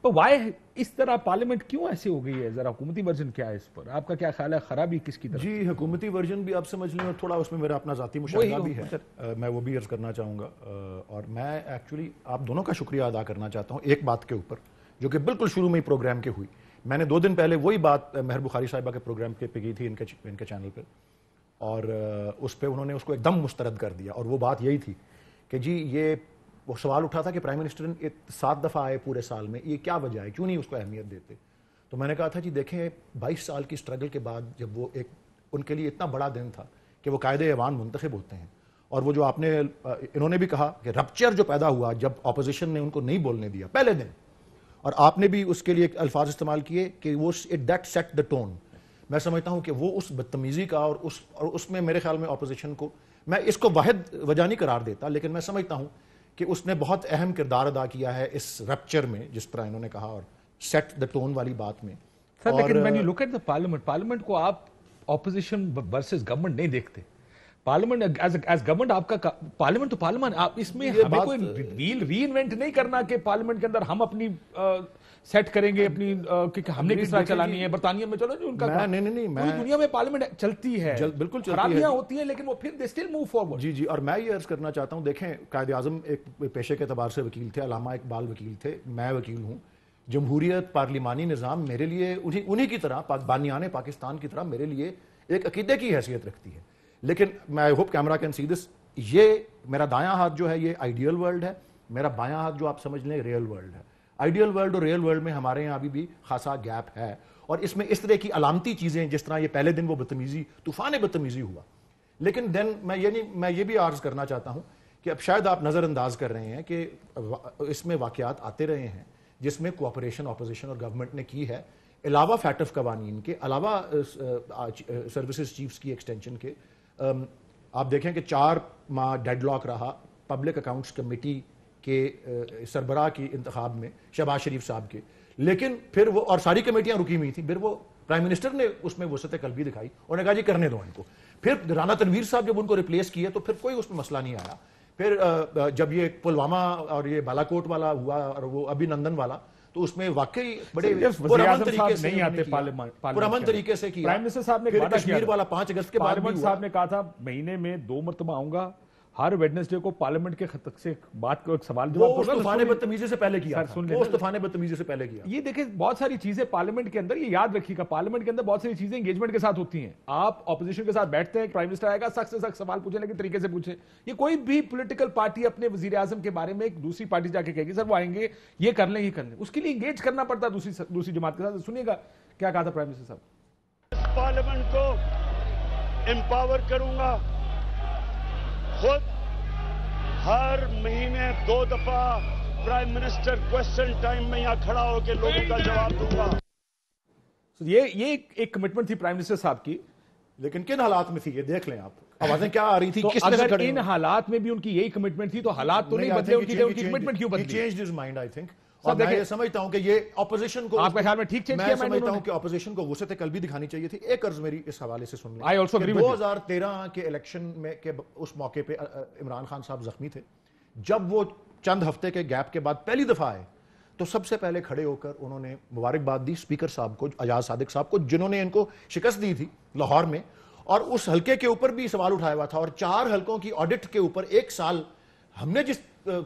تو وائی اس طرح پارلیمنٹ کیوں ایسے ہو گئی ہے؟ ذرا حکومتی ورژن کیا ہے اس پر؟ آپ کا کیا خیال ہے؟ خرابی کس کی طرف؟ جی حکومتی ورژن بھی آپ سمجھ لیں اور تھوڑا اس میں میرا اپنا ذاتی مشاہدہ بھی ہے، میں وہ بھی عرض کرنا چاہوں گا، اور میں ایکچولی آپ دونوں کا شکریہ ادا کرنا چاہتا ہوں ایک بات کے اوپر جو کہ بالکل شروع میں ہی پروگرام کے ہوئی. میں نے 2 دن پہلے وہی بات مہر بخاری صاحبہ کے پروگرام پہ کی تھی ان کے چینل پہ، اور اس پہ انہوں نے اس کو ایک دم مسترد کر دیا، اور وہ بات یہی تھی کہ جی یہ وہ سوال اٹھا تھا کہ پرائم منسٹر 7 دفعہ آئے پورے سال میں، یہ کیا وجہ ہے، کیوں نہیں اس کو اہمیت دیتے؟ تو میں نے کہا تھا جی دیکھیں 22 سال کی سٹرگل کے بعد جب وہ ایک ان کے لیے اتنا بڑا دن تھا کہ وہ قائد ایوان منتخب ہوتے ہیں، اور وہ جو آپ نے انہوں نے بھی کہا کہ رپچر جو پیدا ہوا جب اپوزیشن نے ان کو نہیں بولنے دیا پہلے دن، اور آپ نے بھی اس کے لیے الفاظ استعمال کیے کہ وہ دیٹ سیٹ دا ٹون. میں سمجھتا ہوں کہ وہ اس بدتمیزی کا اور اس میں میرے خیال میں اپوزیشن کو، میں اس کو واحد وجہ نہیں قرار دیتا، لیکن میں سمجھتا ہوں کہ اس نے بہت اہم کردار ادا کیا ہے اس رپچر میں، جس طرح انہوں نے کہا، اور سیٹ دا ٹون والی بات میں. سر لیکن when you look at the parliament کو آپ اپوزیشن ورسز گورنمنٹ نہیں دیکھتے. پارلیمنٹ ایز گورنمنٹ آپ کا پارلیمنٹ تو پارلیمنٹ، آپ اس میں ہمیں کوئی ویل ری انوینٹ نہیں کرنا کہ پارلیمنٹ کے اندر ہم اپنی سیٹ کریں گے اپنی کہ ہم نے کس طرح چلانی ہے. برطانیہ میں چلو جو ان کا پوری دنیا میں پارلیمنٹ چلتی ہے، بالکل چلتی ہے، خرابیاں ہوتی ہیں لیکن وہ پھر دے اسٹل موو فارورڈ. جی اور میں یہ عرض کرنا چاہتا ہوں، دیکھیں قائد اعظم ایک پیشے کے اعتبار سے وکیل تھے، علامہ اقبال وکیل تھے، میں وکیل ہوں. جمہوریت پارلیمانی نظام میرے لیے انہی کی طرح بانیان پاکستان کی طرح میرے لیے ایک عقیدے کی حیثیت رکھتی ہے. لیکن میں ہوپ کیمرہ کین سی دس، یہ میرا دایاں ہاتھ جو ہے یہ آئیڈیل ورلڈ ہے، میرا بایاں ہاتھ جو آپ سمجھ لیں ریئل ورلڈ ہے. آئیڈیل ورلڈ اور ریئل ورلڈ میں ہمارے یہاں ابھی بھی خاصا گیپ ہے، اور اس میں اس طرح کی علامتی چیزیں جس طرح یہ پہلے دن وہ بدتمیزی، طوفان بدتمیزی ہوا. لیکن دین میں یہ بھی عرض کرنا چاہتا ہوں کہ اب شاید آپ نظر انداز کر رہے ہیں کہ اس میں واقعات آتے رہے ہیں جس میں کوآپریشن اپوزیشن اور گورنمنٹ نے کی ہے، علاوہ فیٹف قوانین کے، علاوہ سروسز چیفز کی ایکسٹینشن کے. آپ دیکھیں کہ 4 ماہ ڈیڈ لاک رہا پبلک اکاؤنٹس کمیٹی کے سربراہ کی انتخاب میں شہباز شریف صاحب کے، لیکن پھر وہ اور ساری کمیٹیاں رکی ہوئی تھیں، پھر وہ پرائم منسٹر نے اس میں وسعت قلبی دکھائی اور نے کہا جی کرنے دو ان کو. پھر رانا تنویر صاحب جب ان کو ریپلیس کیے تو پھر کوئی اس میں مسئلہ نہیں آیا. پھر جب یہ پلوامہ اور یہ بالا کوٹ والا ہوا اور وہ ابھی نندن والا، تو اس میں واقعی بڑے پرامن طریقے سے نہیں آتے پرامن طریقے سے کیا. پرائم منسٹر صاحب نے پھر کشمیر والا 5 اگست کے بعد پارلیمنٹ صاحب نے کہا تھا مہینے میں 2 مرتبہ آؤں گا، ہر ویڈنسڈے کو پارلیمنٹ کے خط سے بات کو ایک سوال جواب کرنا. طوفان بدتمیزی سے پہلے کیا تھا، وہ طوفان بدتمیزی سے پہلے کیا. یہ دیکھیں بہت ساری چیزیں پارلیمنٹ کے اندر، یہ یاد رکھیے گا پارلیمنٹ کے اندر بہت ساری چیزیں انگیجمنٹ کے ساتھ ہوتی ہیں. آپ اپوزیشن کے ساتھ بیٹھتے ہیں، پرائم منسٹر آئے گا، سخت سے سخت سوال پوچھنے کے طریقے سے پوچھیں. یہ کوئی بھی پولیٹیکل پارٹی اپنے وزیر اعظم کے بارے میں ایک دوسری پارٹی جا کے کہے گی سر وہ آئیں گے یہ کر لیں یہ کر لیں، اس کے لیے انگیج کرنا پڑتا ہے دوسری جماعت کے ساتھ. سنیے گا کیا کہا تھا پرائم منسٹر صاحب. پارلیمنٹ کو امپاور کروں گا، خود ہر مہینے 2 دفعہ پرائم منسٹر کوسچن ٹائم میں یہاں کھڑا ہو کے لوگوں کا جواب دوں گا. یہ ایک کمٹمنٹ تھی پرائم منسٹر صاحب کی. لیکن کن حالات میں تھی یہ دیکھ لیں آپ، آوازیں کیا آ رہی تھی، کس طرح سے اگر ان حالات میں بھی ان کی یہی کمٹمنٹ تھی تو حالات تو نہیں بدلے، ان کی کمٹمنٹ کیوں بدلی؟ Change his mind I think. اور میں یہ سمجھتا ہوں کہ یہ اپوزیشن کو، آپ کے خیال میں ٹھیک چینج میں کیا؟ سمجھتا ہوں کہ اپوزیشن کو وسعت قلبی دکھانی چاہیے تھی. ایک عرض میری اس حوالے سے سن لیں. 2013 کے الیکشن میں کے اس موقع پہ عمران خان صاحب زخمی تھے. جب وہ چند ہفتے کے گیپ کے بعد پہلی دفعہ آئے تو سب سے پہلے کھڑے ہو کر انہوں نے مبارکباد دی اسپیکر صاحب کو، اعجاز صادق صاحب کو، جنہوں نے ان کو شکست دی تھی لاہور میں، اور اس حلقے کے اوپر بھی سوال اٹھایا ہوا تھا. اور 4 حلقوں کی آڈٹ کے اوپر 1 سال ہم نے جس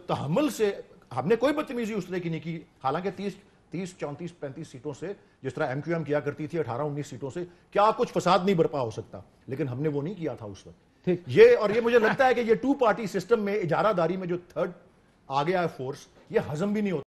تحمل سے، ہم نے کوئی بدتمیزی اس طرح کی نہیں کی. حالانکہ 30 34 35 سیٹوں سے جس طرح ایم کیو ایم کیا کرتی تھی 18 19 سیٹوں سے کیا کچھ فساد نہیں برپا ہو سکتا، لیکن ہم نے وہ نہیں کیا تھا اس وقت. یہ اور یہ مجھے لگتا ہے کہ یہ 2 پارٹی سسٹم میں اجارہ داری میں جو 3rd آ گیا ہے فورس، یہ ہضم بھی نہیں ہوتا.